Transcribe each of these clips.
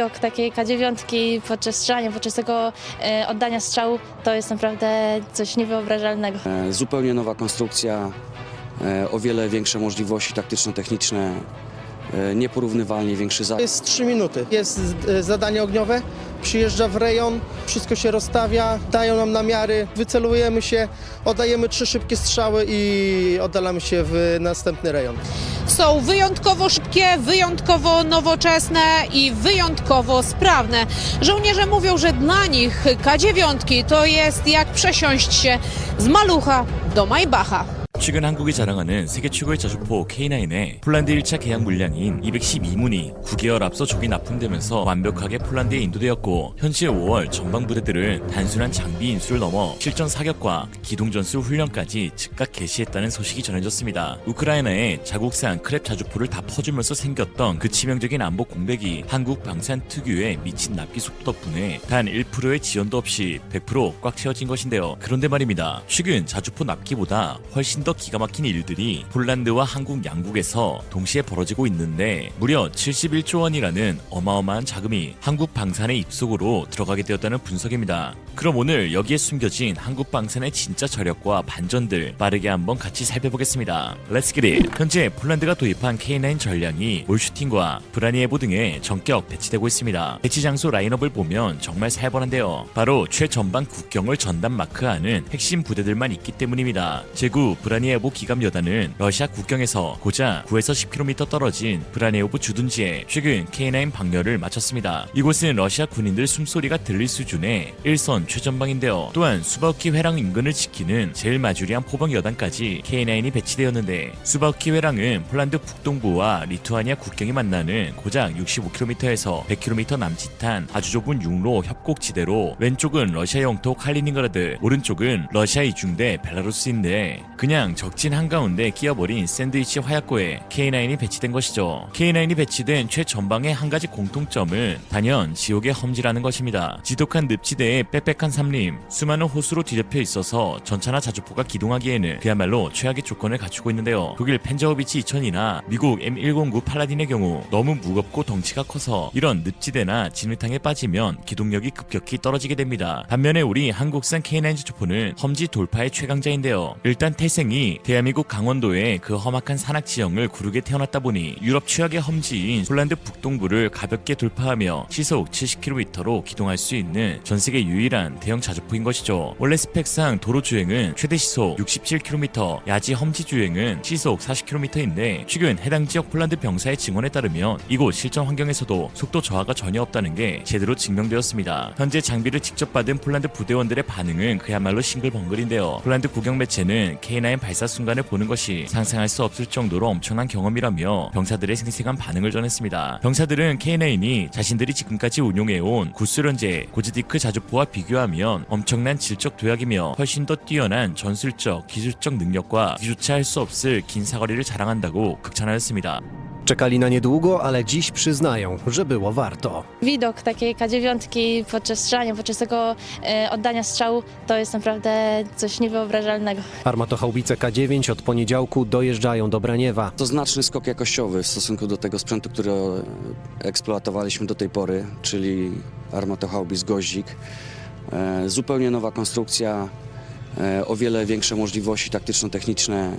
Widok takiej K9 podczas strzelania, podczas tego oddania strzału to jest naprawdę coś niewyobrażalnego. Zupełnie nowa konstrukcja, o wiele większe możliwości taktyczno-techniczne, nieporównywalnie większy zakres. Jest 3 minuty. Jest zadanie ogniowe, przyjeżdża w rejon, wszystko się rozstawia, dają nam namiary, wycelujemy się, oddajemy 3 szybkie strzały i oddalamy się w następny rejon. Są wyjątkowo szybkie, wyjątkowo nowoczesne i wyjątkowo sprawne. Żołnierze mówią, że dla nich K9 to jest jak przesiąść się z malucha do Maybacha. 최근 한국이 자랑하는 세계 최고의 자주포 K9의 폴란드 1차 계약 물량인 212문이 9개월 앞서 조기 납품되면서 완벽하게 폴란드에 인도되었고, 현재 5월 전방 부대들은 단순한 장비 인수를 넘어 실전 사격과 기동전술 훈련까지 즉각 개시했다는 소식이 전해졌습니다. 우크라이나에 자국산 크랩 자주포를 다 퍼주면서 생겼던 그 치명적인 안보 공백이 한국 방산 특유의 미친 납기 속도 덕분에 단 1%의 지연도 없이 100% 꽉 채워진 것인데요. 그런데 말입니다. 최근 자주포 납기보다 훨씬 더 기가 막힌 일들이 폴란드와 한국 양국에서 동시에 벌어지고 있는데, 무려 71조 원이라는 어마어마한 자금이 한국 방산의 입속으로 들어가게 되었다는 분석입니다. 그럼 오늘 여기에 숨겨진 한국 방산의 진짜 저력과 반전들 빠르게 한번 같이 살펴보겠습니다. Let's get it! 현재 폴란드가 도입한 K9 전량이 올슈팅과 브라니에보 등에 전격 배치되고 있습니다. 배치 장소 라인업을 보면 정말 살벌한데요. 바로 최전방 국경을 전담 마크하는 핵심 부대들만 있기 때문입니다. 제구 브라니에보 기갑 여단은 러시아 국경에서 고작 9에서 10km 떨어진 브라니에보 주둔지에 최근 K9 방열을 마쳤습니다. 이곳은 러시아 군인들 숨소리가 들릴 수준의 일선 최전방인데요. 또한 수바우키 회랑 인근을 지키는 제일 마주리한 포병 여단까지 K9이 배치되었는데, 수바우키 회랑은 폴란드 북동부와 리투아니아 국경이 만나는 고작 65km에서 100km 남짓한 아주 좁은 육로 협곡지대로, 왼쪽은 러시아 영토 칼리닝그라드, 오른쪽은 러시아 이중대 벨라루스인데 그냥 적진 한가운데 끼어버린 샌드위치 화약고에 K9이 배치된 것이죠. K9이 배치된 최전방의 한 가지 공통점은 단연 지옥의 험지라는 것입니다. 지독한 늪지대에 빽빽한 산림, 수많은 호수로 뒤덮여 있어서 전차나 자주포가 기동하기에는 그야말로 최악의 조건을 갖추고 있는데요. 독일 펜저호비치 2000이나 미국 M109 팔라딘의 경우 너무 무겁고 덩치가 커서 이런 늪지대나 진흙탕에 빠지면 기동력이 급격히 떨어지게 됩니다. 반면에 우리 한국산 K9 자주포는 험지 돌파의 최강자인데요. 일단 태생이 대한민국 강원도의 그 험악한 산악 지형을 구르게 태어났다 보니 유럽 최악의 험지인 폴란드 북동부를 가볍게 돌파하며 시속 70km로 기동할 수 있는 전세계 유일한 대형 자주포인 것이죠. 원래 스펙상 도로 주행은 최대 시속 67km, 야지 험지 주행은 시속 40km인데 최근 해당 지역 폴란드 병사의 증언에 따르면 이곳 실전 환경에서도 속도 저하가 전혀 없다는 게 제대로 증명되었습니다. 현재 장비를 직접 받은 폴란드 부대원들의 반응은 그야말로 싱글벙글인데요. 폴란드 국영 매체는 K9 발사 순간을 보는 것이 상상할 수 없을 정도로 엄청난 경험이라며 병사들의 생생한 반응을 전했습니다. 병사들은 K9이 자신들이 지금까지 운용해온 구스련제 고즈디크 자주포와 비교하면 엄청난 질적 도약이며 훨씬 더 뛰어난 전술적, 기술적 능력과 기조차 할 수 없을 긴 사거리를 자랑한다고 극찬하였습니다. Czekali na niedługo, ale dziś przyznają, że było warto. Widok takiej K9 podczas strzelania, podczas tego oddania strzału to jest naprawdę coś niewyobrażalnego. Armatochaubice K9 od poniedziałku dojeżdżają do Braniewa. To znaczny skok jakościowy w stosunku do tego sprzętu, który eksploatowaliśmy do tej pory, czyli armatochaubic Goździk. Zupełnie nowa konstrukcja, o wiele większe możliwości taktyczno-techniczne,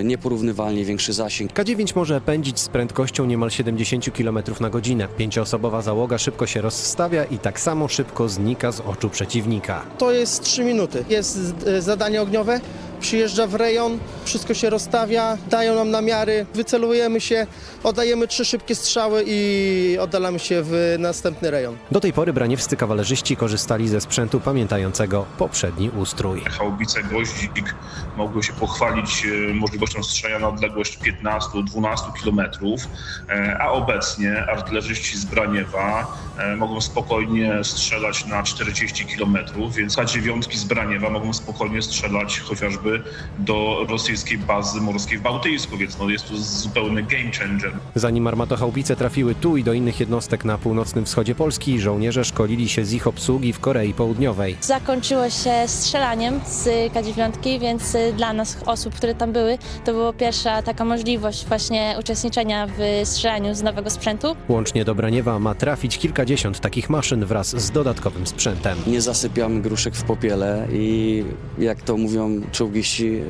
nieporównywalnie większy zasięg. K9 może pędzić z prędkością niemal 70 km na godzinę. 5-osobowa załoga szybko się rozstawia i tak samo szybko znika z oczu przeciwnika. To jest 3 minuty. Jest zadanie ogniowe, przyjeżdża w rejon, wszystko się rozstawia, dają nam namiary, wycelujemy się, oddajemy 3 szybkie strzały i oddalamy się w następny rejon. Do tej pory braniewscy kawalerzyści korzystali ze sprzętu pamiętającego poprzedni ustrój. Haubice Goździk mogły się pochwalić możliwością strzelania na odległość 15-12 km, a obecnie artylerzyści z Braniewa mogą spokojnie strzelać na 40 km, więc K9 z Braniewa mogą spokojnie strzelać chociażby do rosyjskiej bazy morskiej w Bałtycku, więc jest to zupełny game changer. Zanim armatochaubice trafiły tu i do innych jednostek na północnym wschodzie Polski, żołnierze szkolili się z ich obsługi w Korei Południowej. Zakończyło się strzelaniem z K9, więc dla nas, osób, które tam były, to była pierwsza taka możliwość właśnie uczestniczenia w strzelaniu z nowego sprzętu. Łącznie do Braniewa ma trafić kilkadziesiąt takich maszyn wraz z dodatkowym sprzętem. Nie zasypiamy gruszek w popiele i, jak to mówią czołgiści,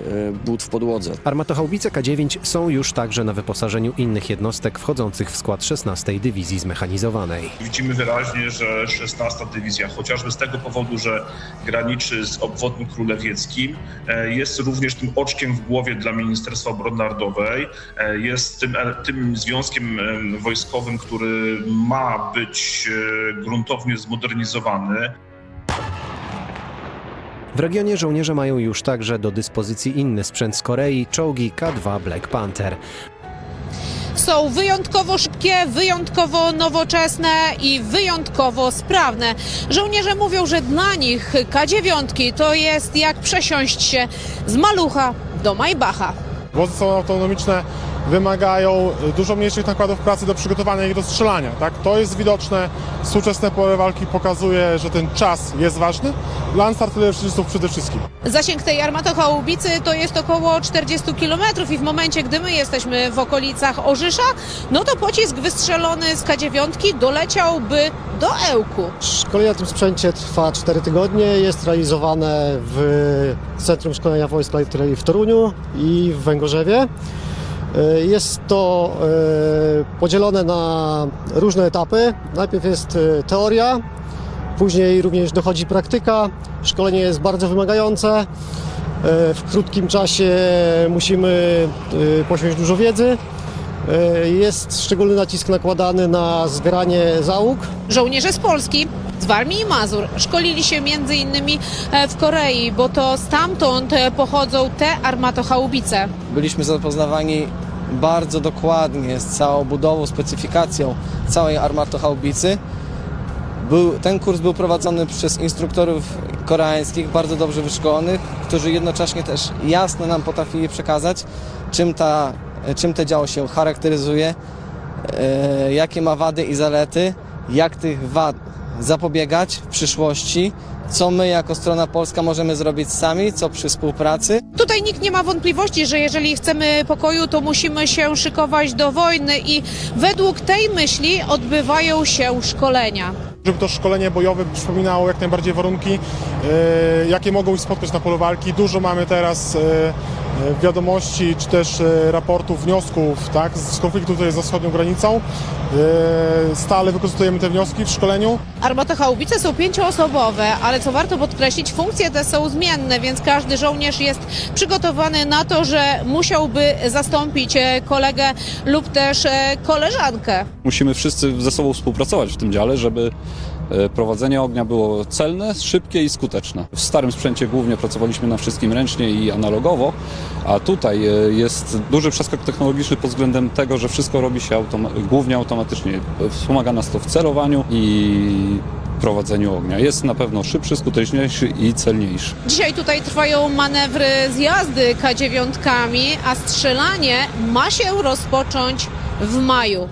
but w podłodze. Armatochaubice K9 są już także na wyposażeniu innych jednostek wchodzących w skład 16. Dywizji Zmechanizowanej. Widzimy wyraźnie, że 16. Dywizja, chociażby z tego powodu, że graniczy z obwodem królewieckim, jest również tym oczkiem w głowie dla Ministerstwa Obrony Narodowej, jest tym związkiem wojskowym, który ma być gruntownie zmodernizowany. W regionie żołnierze mają już także do dyspozycji inny sprzęt z Korei, czołgi K2 Black Panther. Są wyjątkowo szybkie, wyjątkowo nowoczesne i wyjątkowo sprawne. Żołnierze mówią, że dla nich K9 to jest jak przesiąść się z malucha do Maybacha. Wozy są autonomiczne, wymagają dużo mniejszych nakładów pracy do przygotowania ich do strzelania. Tak? To jest widoczne. Współczesne pole walki pokazuje, że ten czas jest ważny dla artylerzystów przede wszystkim. Zasięg tej armatochaubicy to jest około 40 km i w momencie, gdy my jesteśmy w okolicach Orzysza, no to pocisk wystrzelony z K9 doleciałby do Ełku. Szkolenie na tym sprzęcie trwa 4 tygodnie. Jest realizowane w Centrum Szkolenia Wojsk Artylerii w Toruniu i w Węgorzewie. Jest to podzielone na różne etapy. Najpierw jest teoria, później również dochodzi praktyka. Szkolenie jest bardzo wymagające. W krótkim czasie musimy posiąść dużo wiedzy. Jest szczególny nacisk nakładany na zgranie załóg. Żołnierze z Polski, z Warmii i Mazur szkolili się m.in. w Korei, bo to stamtąd pochodzą te armatochaubice. Byliśmy zapoznawani bardzo dokładnie z całą budową, specyfikacją całej armatochaubicy. Ten kurs był prowadzony przez instruktorów koreańskich, bardzo dobrze wyszkolonych, którzy jednocześnie też jasno nam potrafili przekazać, czym to działo się charakteryzuje, jakie ma wady i zalety, jak tych wad zapobiegać w przyszłości, co my jako strona polska możemy zrobić sami, co przy współpracy. Tutaj nikt nie ma wątpliwości, że jeżeli chcemy pokoju, to musimy się szykować do wojny i według tej myśli odbywają się szkolenia. Żeby to szkolenie bojowe przypominało jak najbardziej warunki, jakie mogą ich spotkać na polu walki. Dużo mamy teraz wiadomości, czy też raportów, wniosków, tak, z konfliktu tutaj za wschodnią granicą. Stale wykorzystujemy te wnioski w szkoleniu. Armatochaubice są 5-osobowe, ale co warto podkreślić, funkcje te są zmienne, więc każdy żołnierz jest przygotowany na to, że musiałby zastąpić kolegę lub też koleżankę. Musimy wszyscy ze sobą współpracować w tym dziale, żeby prowadzenie ognia było celne, szybkie i skuteczne. W starym sprzęcie głównie pracowaliśmy na wszystkim ręcznie i analogowo, a tutaj jest duży przeskok technologiczny pod względem tego, że wszystko robi się głównie automatycznie. Wspomaga nas to w celowaniu i prowadzeniu ognia. Jest na pewno szybszy, skuteczniejszy i celniejszy. Dzisiaj tutaj trwają manewry z jazdy K9-kami, a strzelanie ma się rozpocząć w maju.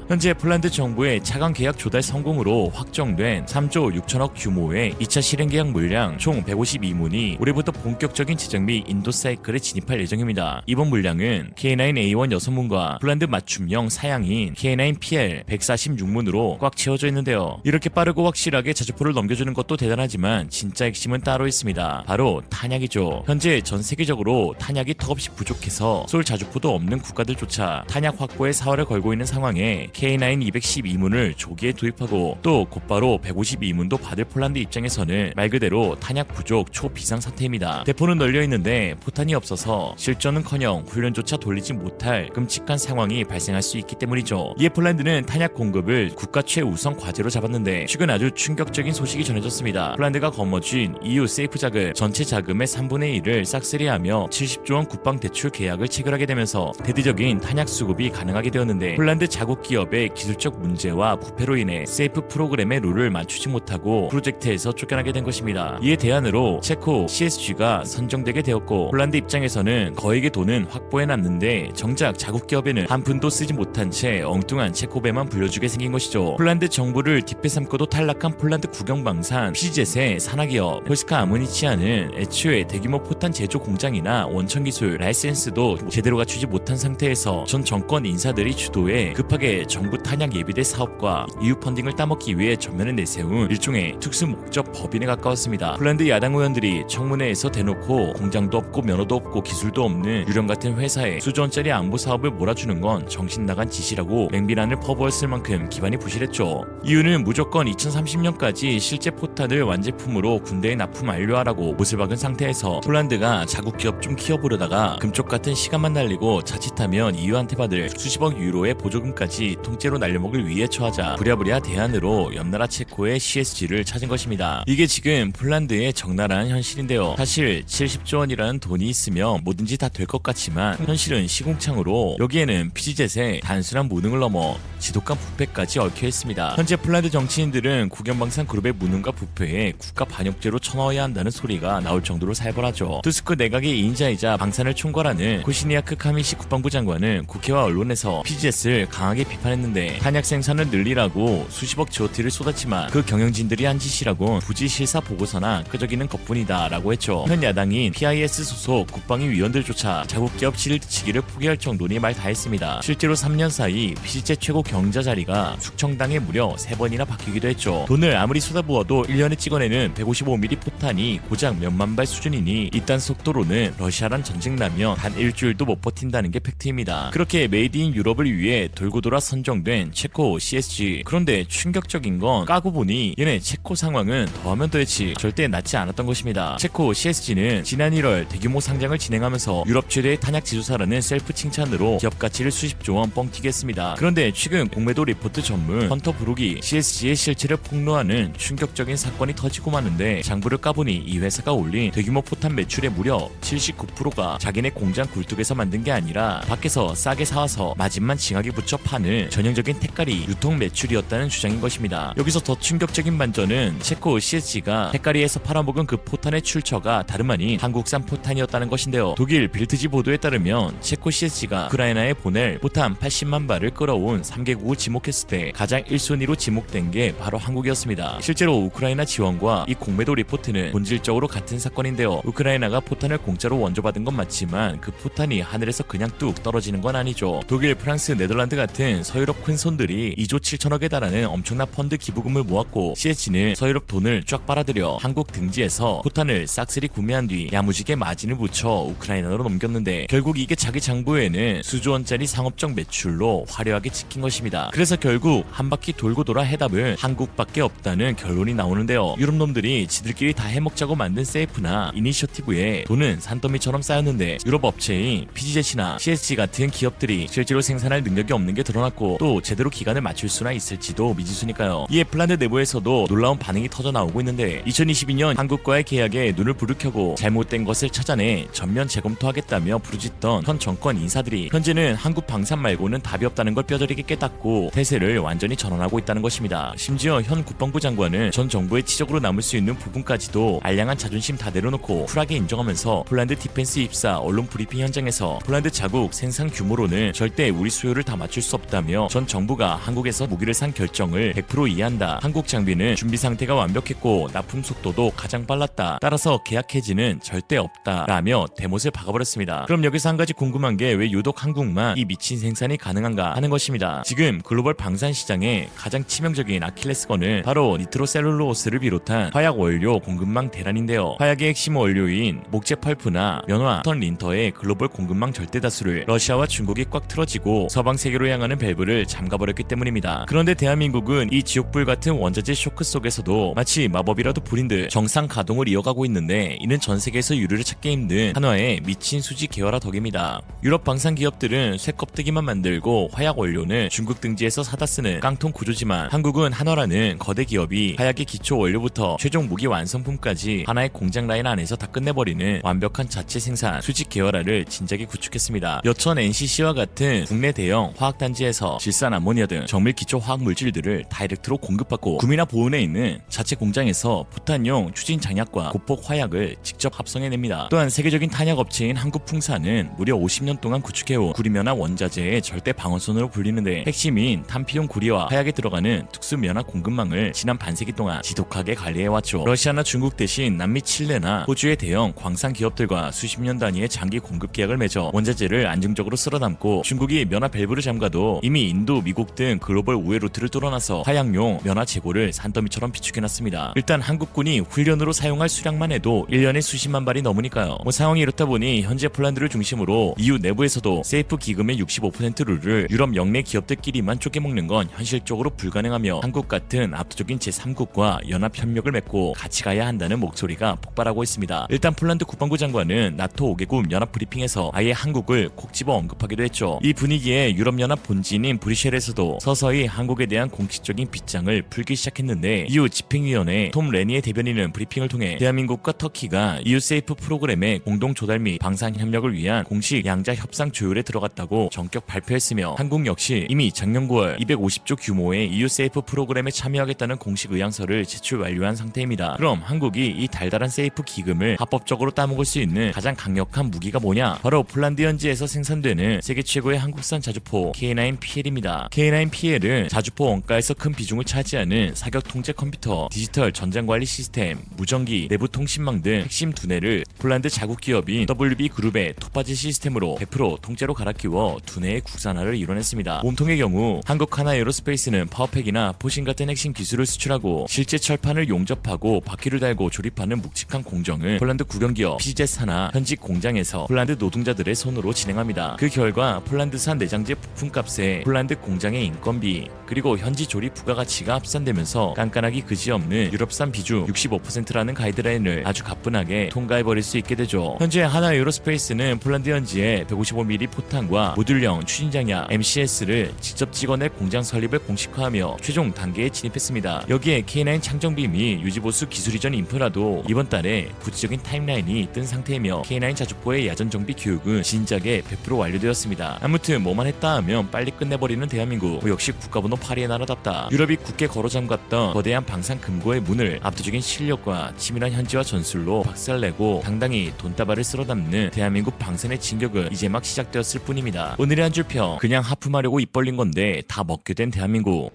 현재 폴란드 정부의 차관 계약 조달 성공으로 확정된 3조 6천억 규모의 2차 실행 계약 물량 총 152문이 올해부터 본격적인 제작 및 인도 사이클에 진입할 예정입니다. 이번 물량은 K9A1 6문과 폴란드 맞춤형 사양인 K9PL 146문으로 꽉 채워져 있는데요. 이렇게 빠르고 확실하게 자주포를 넘겨주는 것도 대단하지만 진짜 핵심은 따로 있습니다. 바로 탄약이죠. 현재 전 세계적으로 탄약이 턱없이 부족해서 쏠 자주포도 없는 국가들조차 탄약 확보에 사활을 걸고 있는 상황에 K9 212문을 조기에 도입하고 또 곧바로 152문도 받을 폴란드 입장에서는 말 그대로 탄약 부족 초비상 사태입니다. 대포는 널려 있는데 포탄이 없어서 실전은커녕 훈련조차 돌리지 못할 끔찍한 상황이 발생할 수 있기 때문이죠. 이에 폴란드는 탄약 공급을 국가 최우선 과제로 잡았는데 최근 아주 충격적인 소식이 전해졌습니다. 폴란드가 거머쥔 EU 세이프 자금 전체 자금의 3분의 1을 싹쓸이하며 70조 원 국방 대출 계약을 체결하게 되면서 대대적인 탄약 수급이 가능하게 되었는데 폴란드 자국 기업 기업의 기술적 문제와 부패로 인해 세이프 프로그램의 룰을 맞추지 못하고 프로젝트에서 쫓겨나게 된 것입니다. 이에 대안으로 체코 CSG가 선정되게 되었고 폴란드 입장에서는 거액의 돈은 확보해놨는데 정작 자국 기업에는 한 푼도 쓰지 못한 채 엉뚱한 체코배만 불려주게 생긴 것이죠. 폴란드 정부를 뒷배 삼고도 탈락한 폴란드 국영방산 PG젯의 산하기업 폴스카 아무니치아는 애초에 대규모 포탄 제조 공장이나 원천 기술 라이센스도 제대로 갖추지 못한 상태에서 전 정권 인사들이 주도해 급하게 정부 탄약 예비대 사업과 EU 펀딩을 따먹기 위해 전면에 내세운 일종의 특수 목적 법인에 가까웠습니다. 폴란드 야당 의원들이 청문회에서 대놓고 공장도 없고 면허도 없고 기술도 없는 유령 같은 회사에 수조 원짜리 안보 사업을 몰아주는 건 정신 나간 짓이라고 맹비난을 퍼부었을 만큼 기반이 부실했죠. 이유는 무조건 2030년까지 실제 포탄을 완제품으로 군대에 납품 완료하라고 못을 박은 상태에서 폴란드가 자국 기업 좀 키워보려다가 금쪽 같은 시간만 날리고 자칫하면 EU한테 받을 수십억 유로의 보조금까지 통째로 날려먹을 위해 처하자 부랴부랴 대안으로 옆나라 체코의 CSG를 찾은 것입니다. 이게 지금 폴란드의 적나라한 현실인데요. 사실 70조 원이라는 돈이 있으면 뭐든지 다 될 것 같지만 현실은 시궁창으로 여기에는 PG젯의 단순한 무능을 넘어 지독한 부패까지 얽혀 있습니다. 현재 폴란드 정치인들은 국영방산 그룹의 무능과 부패에 국가 반역죄로 쳐넣어야 한다는 소리가 나올 정도로 살벌하죠. 투스크 내각의 2인자이자 방산을 총괄하는 코시니아크 카미시 국방부 장관은 국회와 언론에서 PG젯을 강하게 비판했는데 탄약 생산을 늘리라고 수십억 GOT를 쏟았지만 그 경영진들이 한 짓이라곤 부지 실사 보고서나 끄적이는 것뿐이다 라고 했죠. 현 야당인 PIS 소속 국방위 위원들조차 자국 기업 실드치기를 포기할 정도니 말 다 했습니다. 실제로 3년 사이 PG젯 최고 경자 자리가 숙청당에 무려 3번이나 바뀌기도 했죠. 돈을 아무리 쏟아부어도 1년에 찍어내는 155mm 포탄이 고작 몇만 발 수준이니 이딴 속도로는 러시아랑 전쟁 나면 단 일주일도 못 버틴다는 게 팩트입니다. 그렇게 메이드 인 유럽을 위해 돌고 돌아 선정된 체코 CSG. 그런데 충격적인 건 까고 보니 얘네 체코 상황은 더하면 더했지 절대 낫지 않았던 것입니다. 체코 CSG는 지난 1월 대규모 상장을 진행하면서 유럽 최대의 탄약 제조사라는 셀프 칭찬으로 기업 가치를 수십조 원 뻥튀기 했습니다. 그런데 최근 공매도 리포트 전문 헌터 브룩이 CSG의 실체를 폭로하는 충격적인 사건이 터지고 마는데 장부를 까보니 이 회사가 올린 대규모 포탄 매출의 무려 79%가 자기네 공장 굴뚝에서 만든 게 아니라 밖에서 싸게 사와서 마진만 징하게 붙여 파는 전형적인 택가리 유통 매출이었다는 주장인 것입니다. 여기서 더 충격적인 반전은 체코 CSG가 택가리에서 팔아먹은 그 포탄의 출처가 다름 아닌 한국산 포탄이었다는 것인데요. 독일 빌트지 보도에 따르면 체코 CSG가 우크라이나에 보낼 포탄 80만 발을 끌어온 3개국을 지목했을 때 가장 1순위로 지목된 게 바로 한국이었습니다. 실제로 우크라이나 지원과 이 공매도 리포트는 본질적으로 같은 사건인데요. 우크라이나가 포탄을 공짜로 원조받은 건 맞지만 그 포탄이 하늘에서 그냥 뚝 떨어지는 건 아니죠. 독일, 프랑스, 네덜란드 같은 서유럽 큰손들이 2조 7천억에 달하는 엄청난 펀드 기부금을 모았고 CSG는 서유럽 돈을 쫙 빨아들여 한국 등지에서 포탄을 싹쓸이 구매한 뒤 야무지게 마진을 붙여 우크라이나로 넘겼는데 결국 이게 자기 장부에는 수조 원짜리 상업적 매출로 화려하게 찍힌 것입니다. 그래서 결국 한 바퀴 돌고 돌아 해답은 한국밖에 없다는 결론이 나오는데요. 유럽 놈들이 지들끼리 다 해먹자고 만든 세이프나 이니셔티브에 돈은 산더미처럼 쌓였는데 유럽 업체인 PG젯이나 CSG 같은 기업들이 실제로 생산할 능력이 없는 게 드러났고 또 제대로 기간을 맞출 수나 있을지도 미지수니까요. 이에 폴란드 내부에서도 놀라운 반응이 터져 나오고 있는데 2022년 한국과의 계약에 눈을 부르켜고 잘못된 것을 찾아내 전면 재검토하겠다며 부르짖던 현 정권 인사들이 현재는 한국 방산 말고는 답이 없다는 걸 뼈저리게 깨닫고 태세를 완전히 전환하고 있다는 것입니다. 심지어 현 국방부 장관은 전 정부의 치적으로 남을 수 있는 부분까지도 알량한 자존심 다 내려놓고 쿨하게 인정하면서 폴란드 디펜스 입사 언론 브리핑 현장에서 폴란드 자국 생산 규모로는 절대 우리 수요를 다 맞출 수 없다며 전 정부가 한국에서 무기를 산 결정을 100% 이해한다. 한국 장비는 준비 상태가 완벽했고 납품 속도도 가장 빨랐다. 따라서 계약 해지는 절대 없다. 라며 대못을 박아버렸습니다. 그럼 여기서 한 가지 궁금한 게 왜 유독 한국만 이 미친 생산이 가능한가 하는 것입니다. 지금 글로벌 방산 시장의 가장 치명적인 아킬레스건은 바로 니트로셀룰로스를 비롯한 화약 원료 공급망 대란인데요. 화약의 핵심 원료인 목재 펄프나 면화, 턴 린터의 글로벌 공급망 절대 다수를 러시아와 중국이 꽉 틀어지고 서방 세계로 향하는 밸브를 잠가버렸기 때문입니다. 그런데 대한민국은 이 지옥불 같은 원자재 쇼크 속에서도 마치 마법이라도 부린 듯 정상 가동을 이어가고 있는데 이는 전 세계에서 유료를 찾기 힘든 한화의 미친 수지 계열화 덕입니다. 유럽 방산 기업들은 쇠껍데기만 만들고 화약 원료는 중국 등지에서 사다 쓰는 깡통 구조지만 한국은 한화라는 거대 기업이 화약의 기초 원료부터 최종 무기 완성품까지 하나의 공장 라인 안에서 다 끝내버리는 완벽한 자체 생산 수직 계열화를 진작에 구축했습니다. 여천 NCC와 같은 국내 대형 화학단지에서 질산 아모니아 등 정밀 기초 화학 물질들을 다이렉트로 공급받고 구미나 보은에 있는 자체 공장에서 포탄용 추진 장약과 고폭 화약을 직접 합성해냅니다. 또한 세계적인 탄약 업체인 한국풍사는 무려 50년 동안 구축해온 구리면화 원자재의 절대 방어선으로 불리는데 핵심인 탄피용 구리와 화약에 들어가는 특수 면화 공급망을 지난 반세기 동안 지독하게 관리해왔죠. 러시아나 중국 대신 남미 칠레나 호주의 대형 광산 기업들과 수십 년 단위의 장기 공급 계약을 맺어 원자재를 안정적으로 쓸어담고 중국이 면화 밸브를 잠가도 이미 인도, 미국 등 글로벌 우회 루트를 뚫어놔서 화약용 면화 재고를 산더미처럼 비축해놨습니다. 일단 한국군이 훈련으로 사용할 수량만 해도 1년에 수십만 발이 넘으니까요. 상황이 이렇다 보니 현재 폴란드를 중심으로 EU 내부에서도 세이프 기금의 65% 룰을 유럽 영내 기업들끼리만 쪼개먹는 건 현실적으로 불가능하며 한국 같은 압도적인 제3국과 연합 협력을 맺고 같이 가야 한다는 목소리가 폭발하고 있습니다. 일단 폴란드 국방부 장관은 나토 5개국 연합 브리핑에서 아예 한국을 콕 집어 언급하기도 했죠. 이 분위기에 유럽연합 본진인 브뤼셀에서도 서서히 한국에 대한 공식적인 빗장을 풀기 시작했는데 EU 집행위원회 톰 레니의 대변인은 브리핑을 통해 대한민국과 터키가 EU 세이프 프로그램의 공동 조달 및 방산 협력을 위한 공식 양자 협상 조율에 들어갔다고 전격 발표했으며 한국 역시 이미 작년 9월 250조 규모의 EU 세이프 프로그램에 참여하겠다는 공식 의향서를 제출 완료한 상태입니다. 그럼 한국이 이 달달한 세이프 기금을 합법적으로 따먹을 수 있는 가장 강력한 무기가 뭐냐? 바로 폴란드 현지에서 생산되는 세계 최고의 한국산 자주포 K9PL입니다. K9PL은 자주포 원가에서 큰 비중을 차지하는 사격 통제 컴퓨터, 디지털 전장 관리 시스템, 무전기, 내부 통신망 등 핵심 두뇌를 폴란드 자국 기업인 WB그룹의 톱바지 시스템으로 100% 통째로 갈아 끼워 두뇌의 국산화를 이뤄냈습니다. 몸통의 경우 한국 하나에어로스페이스는 파워팩이나 포신 같은 핵심 기술을 수출하고 실제 철판을 용접하고 바퀴를 달고 조립하는 묵직한 공정을 폴란드 국영기업 PZ사나 현직 공장에서 폴란드 노동자들의 손으로 진행합니다. 그 결과 폴란드산 내장재 부품값에 폴란드 공장의 인건비 그리고 현지 조립 부가가치가 합산되면서 깐깐하기 그지없는 유럽산 비중 65%라는 가이드라인을 아주 가뿐하게 통과해버릴 수 있게 되죠. 현재 하나에어로스페이스는 폴란드 현지에 155mm 포탄과 모듈형 추진장약 MCS를 직접 찍어낼 공장 설립을 공식화하며 최종 단계에 진입했습니다. 여기에 K9 창정비 및 유지보수 기술 이전 인프라도 이번 달에 구체적인 타임라인이 뜬 상태이며 K9 자주포의 야전 정비 교육은 진작에 100% 완료되었습니다. 아무튼 뭐만 했다 하면 빨리 끝내버리는 대한민국, 역시 국가번호 8위의 나라답다. 유럽이 굳게 걸어잠갔던 거대한 방산 금고의 문을 압도적인 실력과 치밀한 현지화 전술로 박살내고 당당히 돈다발을 쓸어담는 대한민국 방산의 진격은 이제 막 시작되었을 뿐입니다. 오늘의 한 줄 평, 그냥 하품하려고 입 벌린 건데 다 먹게 된 대한민국.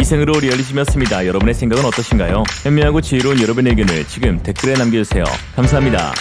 이생으로 리얼리즘이었습니다. 여러분의 생각은 어떠신가요? 현명하고 지혜로운 여러분의 의견을 지금 댓글에 남겨주세요. 감사합니다.